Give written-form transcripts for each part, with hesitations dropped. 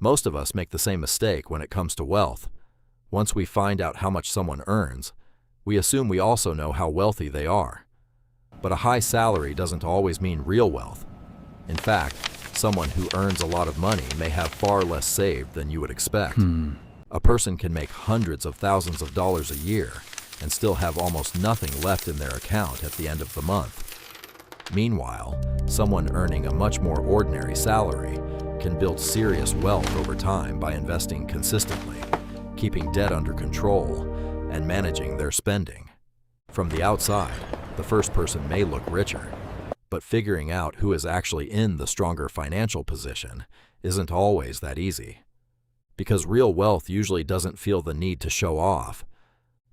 Most of us make the same mistake when it comes to wealth. Once we find out how much someone earns, we assume we also know how wealthy they are. But a high salary doesn't always mean real wealth. In fact, someone who earns a lot of money may have far less saved than you would expect. A person can make hundreds of thousands of dollars a year and still have almost nothing left in their account at the end of the month. Meanwhile, someone earning a much more ordinary salary can build serious wealth over time by investing consistently, keeping debt under control, and managing their spending. From the outside, the first person may look richer, but figuring out who is actually in the stronger financial position isn't always that easy. Because real wealth usually doesn't feel the need to show off.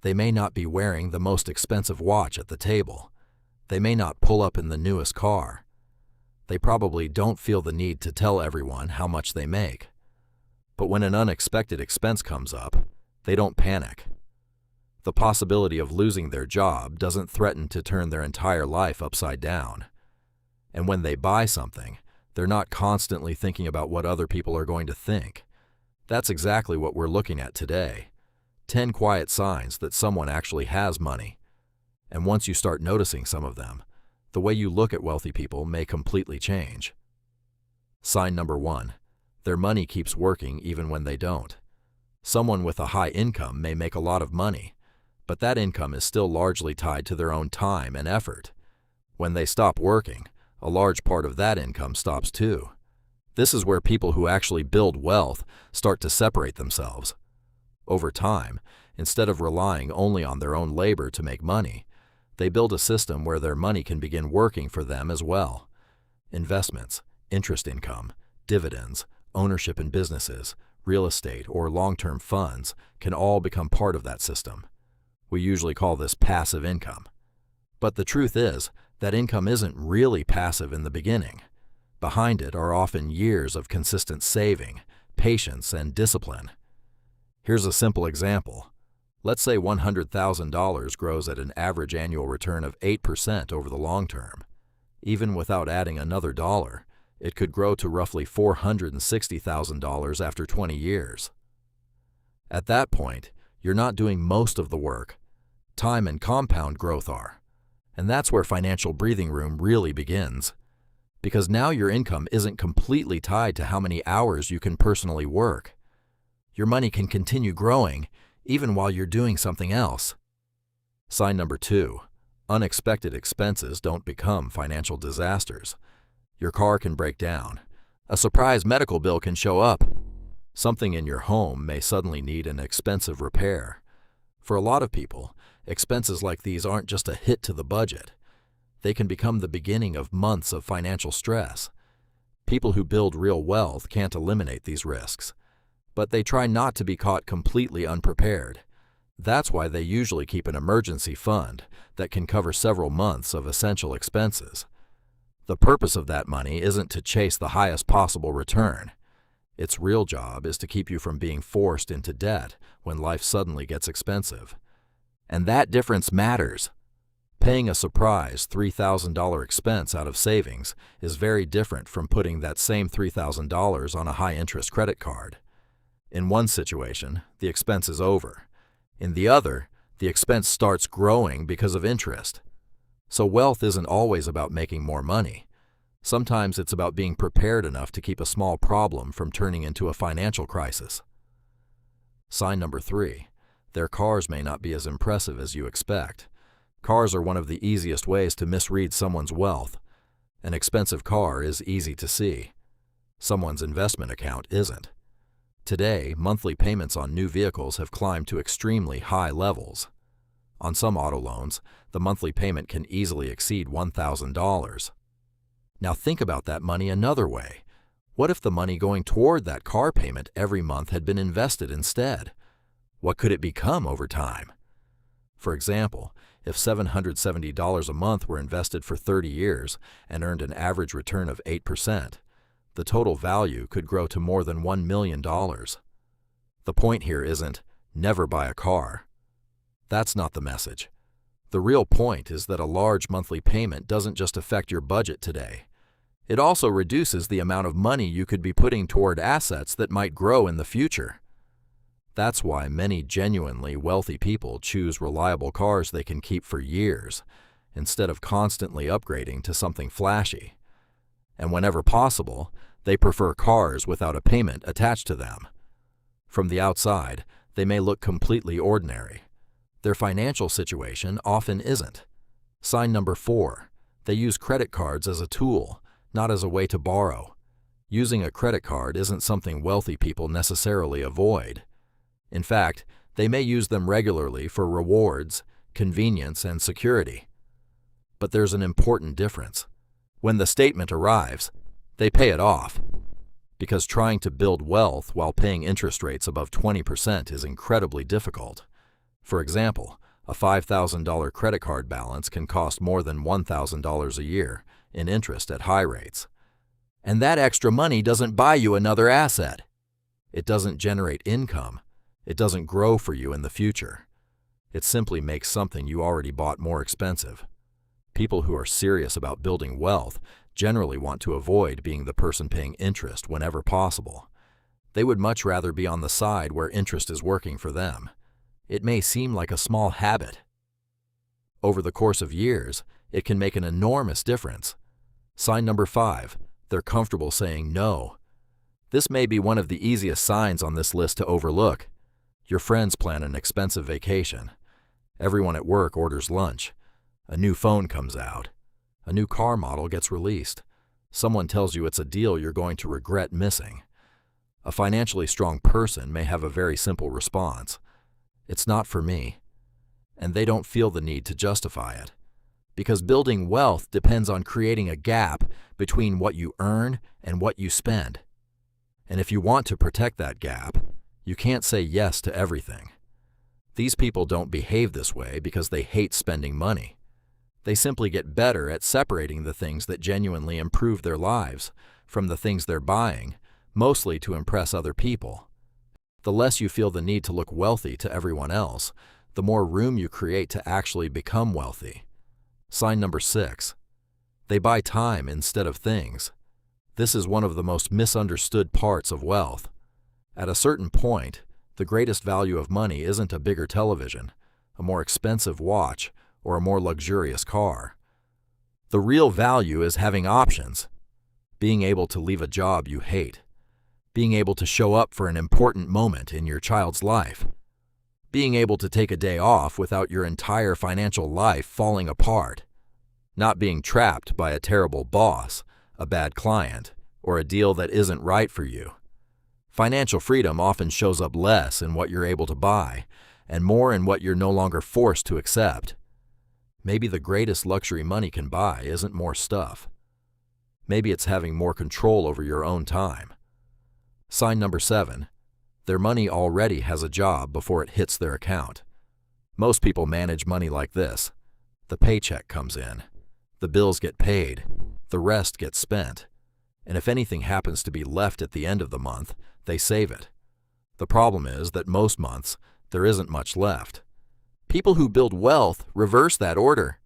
They may not be wearing the most expensive watch at the table. They may not pull up in the newest car. They probably don't feel the need to tell everyone how much they make. But when an unexpected expense comes up, they don't panic. The possibility of losing their job doesn't threaten to turn their entire life upside down. And when they buy something, they're not constantly thinking about what other people are going to think. That's exactly what we're looking at today. 10 quiet signs that someone actually has money. And once you start noticing some of them, the way you look at wealthy people may completely change. Sign number 1. Their money keeps working even when they don't. Someone with a high income may make a lot of money, but that income is still largely tied to their own time and effort. When they stop working, a large part of that income stops too. This is where people who actually build wealth start to separate themselves. Over time, instead of relying only on their own labor to make money, they build a system where their money can begin working for them as well. Investments, interest income, dividends, ownership in businesses, real estate, or long-term funds can all become part of that system. We usually call this passive income. But the truth is that income isn't really passive in the beginning. Behind it are often years of consistent saving, patience, and discipline. Here's a simple example. Let's say $100,000 grows at an average annual return of 8% over the long term. Even without adding another dollar, it could grow to roughly $460,000 after 20 years. At that point, you're not doing most of the work. Time and compound growth are. And that's where financial breathing room really begins. Because now your income isn't completely tied to how many hours you can personally work. Your money can continue growing even while you're doing something else. Sign number 2. Unexpected expenses don't become financial disasters. Your car can break down. A surprise medical bill can show up. Something in your home may suddenly need an expensive repair. For a lot of people, expenses like these aren't just a hit to the budget. They can become the beginning of months of financial stress. People who build real wealth can't eliminate these risks, but they try not to be caught completely unprepared. That's why they usually keep an emergency fund that can cover several months of essential expenses. The purpose of that money isn't to chase the highest possible return. Its real job is to keep you from being forced into debt when life suddenly gets expensive. And that difference matters. Paying a surprise $3,000 expense out of savings is very different from putting that same $3,000 on a high-interest credit card. In one situation, the expense is over. In the other, the expense starts growing because of interest. So wealth isn't always about making more money. Sometimes it's about being prepared enough to keep a small problem from turning into a financial crisis. Sign number 3. Their cars may not be as impressive as you expect. Cars are one of the easiest ways to misread someone's wealth. An expensive car is easy to see. Someone's investment account isn't. Today, monthly payments on new vehicles have climbed to extremely high levels. On some auto loans, the monthly payment can easily exceed $1,000. Now think about that money another way. What if the money going toward that car payment every month had been invested instead? What could it become over time? For example, if $770 a month were invested for 30 years and earned an average return of 8%, the total value could grow to more than $1 million. The point here isn't, never buy a car. That's not the message. The real point is that a large monthly payment doesn't just affect your budget today. It also reduces the amount of money you could be putting toward assets that might grow in the future. That's why many genuinely wealthy people choose reliable cars they can keep for years, instead of constantly upgrading to something flashy. And whenever possible, they prefer cars without a payment attached to them. From the outside, they may look completely ordinary. Their financial situation often isn't. Sign number 4. They use credit cards as a tool, not as a way to borrow. Using a credit card isn't something wealthy people necessarily avoid. In fact, they may use them regularly for rewards, convenience, and security. But there's an important difference. When the statement arrives, they pay it off. Because trying to build wealth while paying interest rates above 20% is incredibly difficult. For example, a $5,000 credit card balance can cost more than $1,000 a year in interest at high rates. And that extra money doesn't buy you another asset. It doesn't generate income. It doesn't grow for you in the future. It simply makes something you already bought more expensive. People who are serious about building wealth generally want to avoid being the person paying interest whenever possible. They would much rather be on the side where interest is working for them. It may seem like a small habit. Over the course of years, it can make an enormous difference. Sign number 5. They're comfortable saying no. This may be one of the easiest signs on this list to overlook. Your friends plan an expensive vacation. Everyone at work orders lunch. A new phone comes out. A new car model gets released. Someone tells you it's a deal you're going to regret missing. A financially strong person may have a very simple response. It's not for me. And they don't feel the need to justify it. Because building wealth depends on creating a gap between what you earn and what you spend. And if you want to protect that gap, you can't say yes to everything. These people don't behave this way because they hate spending money. They simply get better at separating the things that genuinely improve their lives from the things they're buying, mostly to impress other people. The less you feel the need to look wealthy to everyone else, the more room you create to actually become wealthy. Sign number 6. They buy time instead of things. This is one of the most misunderstood parts of wealth. At a certain point, the greatest value of money isn't a bigger television, a more expensive watch, or a more luxurious car. The real value is having options, being able to leave a job you hate, being able to show up for an important moment in your child's life, being able to take a day off without your entire financial life falling apart, not being trapped by a terrible boss, a bad client, or a deal that isn't right for you. Financial freedom often shows up less in what you're able to buy and more in what you're no longer forced to accept. Maybe the greatest luxury money can buy isn't more stuff. Maybe it's having more control over your own time. Sign number 7. Their money already has a job before it hits their account. Most people manage money like this. The paycheck comes in. The bills get paid. The rest gets spent. And if anything happens to be left at the end of the month, they save it. The problem is that most months, there isn't much left. People who build wealth reverse that order.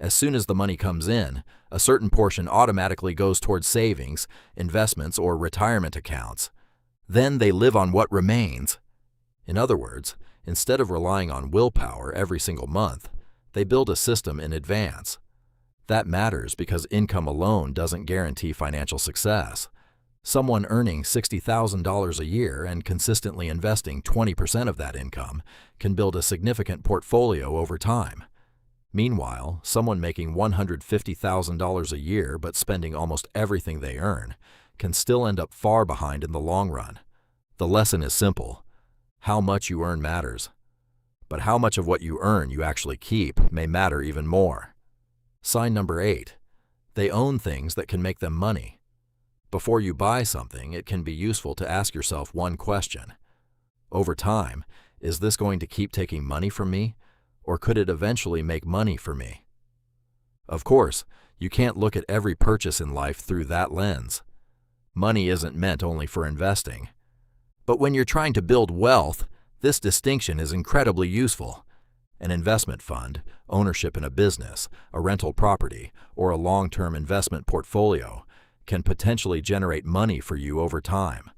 As soon as the money comes in, a certain portion automatically goes towards savings, investments, or retirement accounts. Then they live on what remains. In other words, instead of relying on willpower every single month, they build a system in advance. That matters because income alone doesn't guarantee financial success. Someone earning $60,000 a year and consistently investing 20% of that income can build a significant portfolio over time. Meanwhile, someone making $150,000 a year but spending almost everything they earn can still end up far behind in the long run. The lesson is simple. How much you earn matters. But how much of what you earn you actually keep may matter even more. Sign number 8. They own things that can make them money. Before you buy something, it can be useful to ask yourself one question. Over time, is this going to keep taking money from me, or could it eventually make money for me? Of course, you can't look at every purchase in life through that lens. Money isn't meant only for investing. But when you're trying to build wealth, this distinction is incredibly useful. An investment fund, ownership in a business, a rental property, or a long-term investment portfolio can potentially generate money for you over time.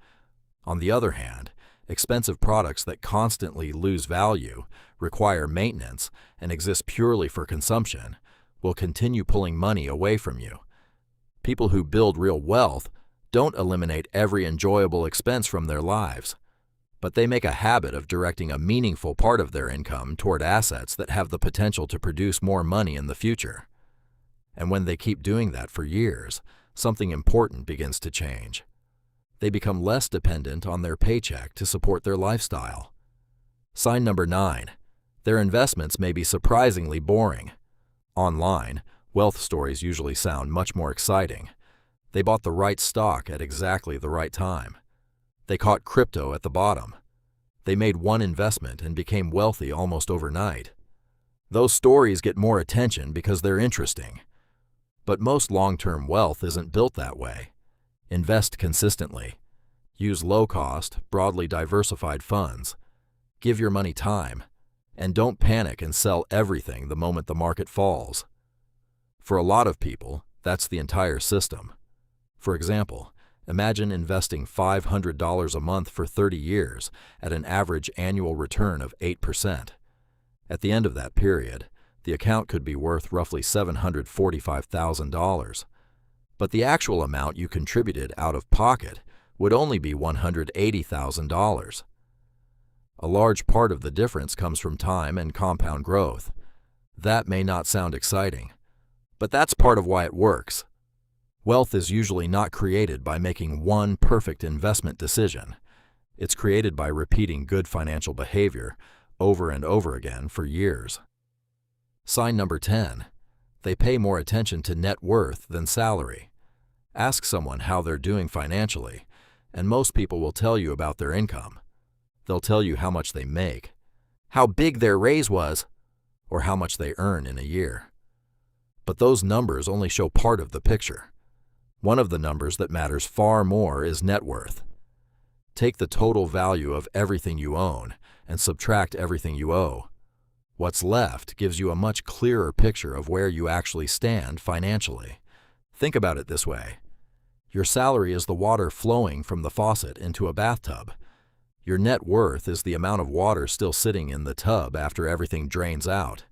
On the other hand, expensive products that constantly lose value, require maintenance, and exist purely for consumption will continue pulling money away from you. People who build real wealth don't eliminate every enjoyable expense from their lives, but they make a habit of directing a meaningful part of their income toward assets that have the potential to produce more money in the future. And when they keep doing that for years, something important begins to change. They become less dependent on their paycheck to support their lifestyle. Sign number 9. Their investments may be surprisingly boring. Online, wealth stories usually sound much more exciting. They bought the right stock at exactly the right time. They caught crypto at the bottom. They made one investment and became wealthy almost overnight. Those stories get more attention because they're interesting. But most long-term wealth isn't built that way. Invest consistently. Use low-cost, broadly diversified funds. Give your money time. And don't panic and sell everything the moment the market falls. For a lot of people, that's the entire system. For example, imagine investing $500 a month for 30 years at an average annual return of 8%. At the end of that period, the account could be worth roughly $745,000. But the actual amount you contributed out of pocket would only be $180,000. A large part of the difference comes from time and compound growth. That may not sound exciting, but that's part of why it works. Wealth is usually not created by making one perfect investment decision. It's created by repeating good financial behavior over and over again for years. Sign number 10. They pay more attention to net worth than salary. Ask someone how they're doing financially, and most people will tell you about their income. They'll tell you how much they make, how big their raise was, or how much they earn in a year. But those numbers only show part of the picture. One of the numbers that matters far more is net worth. Take the total value of everything you own and subtract everything you owe. What's left gives you a much clearer picture of where you actually stand financially. Think about it this way. Your salary is the water flowing from the faucet into a bathtub. Your net worth is the amount of water still sitting in the tub after everything drains out.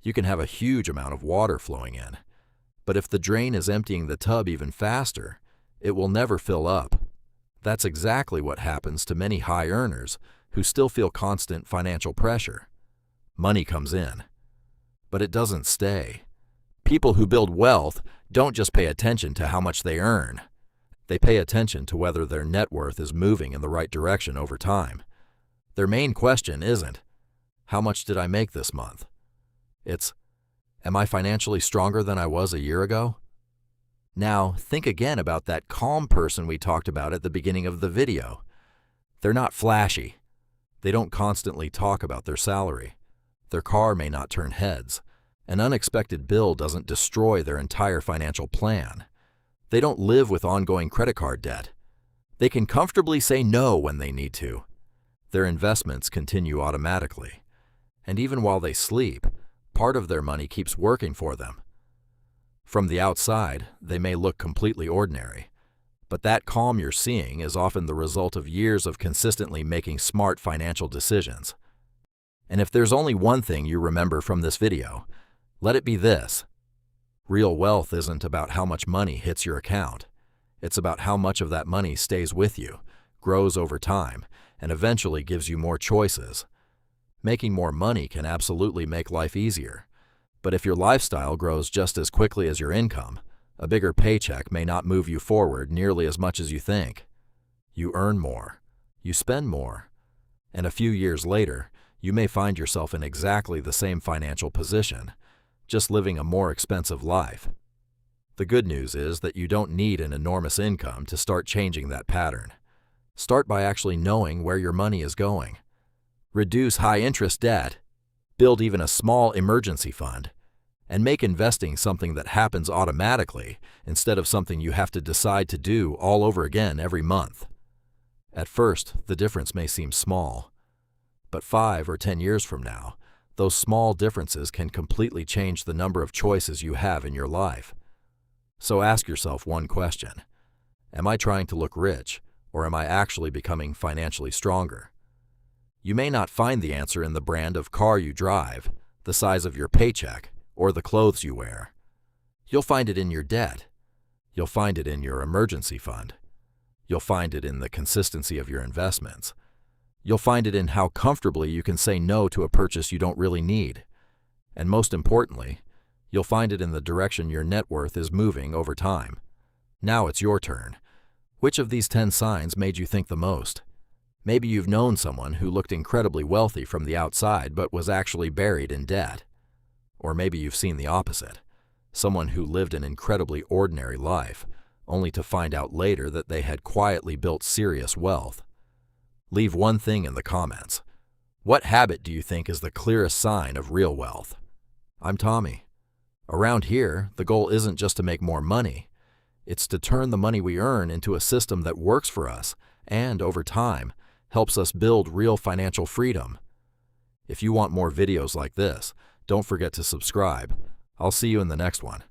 You can have a huge amount of water flowing in, but if the drain is emptying the tub even faster, it will never fill up. That's exactly what happens to many high earners who still feel constant financial pressure. Money comes in, but it doesn't stay. People who build wealth don't just pay attention to how much they earn. They pay attention to whether their net worth is moving in the right direction over time. Their main question isn't, how much did I make this month? It's, am I financially stronger than I was a year ago? Now, think again about that calm person we talked about at the beginning of the video. They're not flashy. They don't constantly talk about their salary. Their car may not turn heads. An unexpected bill doesn't destroy their entire financial plan. They don't live with ongoing credit card debt. They can comfortably say no when they need to. Their investments continue automatically. And even while they sleep, part of their money keeps working for them. From the outside, they may look completely ordinary, but that calm you're seeing is often the result of years of consistently making smart financial decisions. And if there's only one thing you remember from this video, let it be this. Real wealth isn't about how much money hits your account. It's about how much of that money stays with you, grows over time, and eventually gives you more choices. Making more money can absolutely make life easier. But if your lifestyle grows just as quickly as your income, a bigger paycheck may not move you forward nearly as much as you think. You earn more. You spend more. And a few years later, you may find yourself in exactly the same financial position, just living a more expensive life. The good news is that you don't need an enormous income to start changing that pattern. Start by actually knowing where your money is going. Reduce high-interest debt, build even a small emergency fund, and make investing something that happens automatically instead of something you have to decide to do all over again every month. At first, the difference may seem small, but 5 or 10 years from now, those small differences can completely change the number of choices you have in your life. So ask yourself one question. Am I trying to look rich, or am I actually becoming financially stronger? You may not find the answer in the brand of car you drive, the size of your paycheck, or the clothes you wear. You'll find it in your debt. You'll find it in your emergency fund. You'll find it in the consistency of your investments. You'll find it in how comfortably you can say no to a purchase you don't really need. And most importantly, you'll find it in the direction your net worth is moving over time. Now it's your turn. Which of these 10 signs made you think the most? Maybe you've known someone who looked incredibly wealthy from the outside but was actually buried in debt. Or maybe you've seen the opposite. Someone who lived an incredibly ordinary life, only to find out later that they had quietly built serious wealth. Leave one thing in the comments. What habit do you think is the clearest sign of real wealth? I'm Tommy. Around here, the goal isn't just to make more money. It's to turn the money we earn into a system that works for us and, over time, helps us build real financial freedom. If you want more videos like this, don't forget to subscribe. I'll see you in the next one.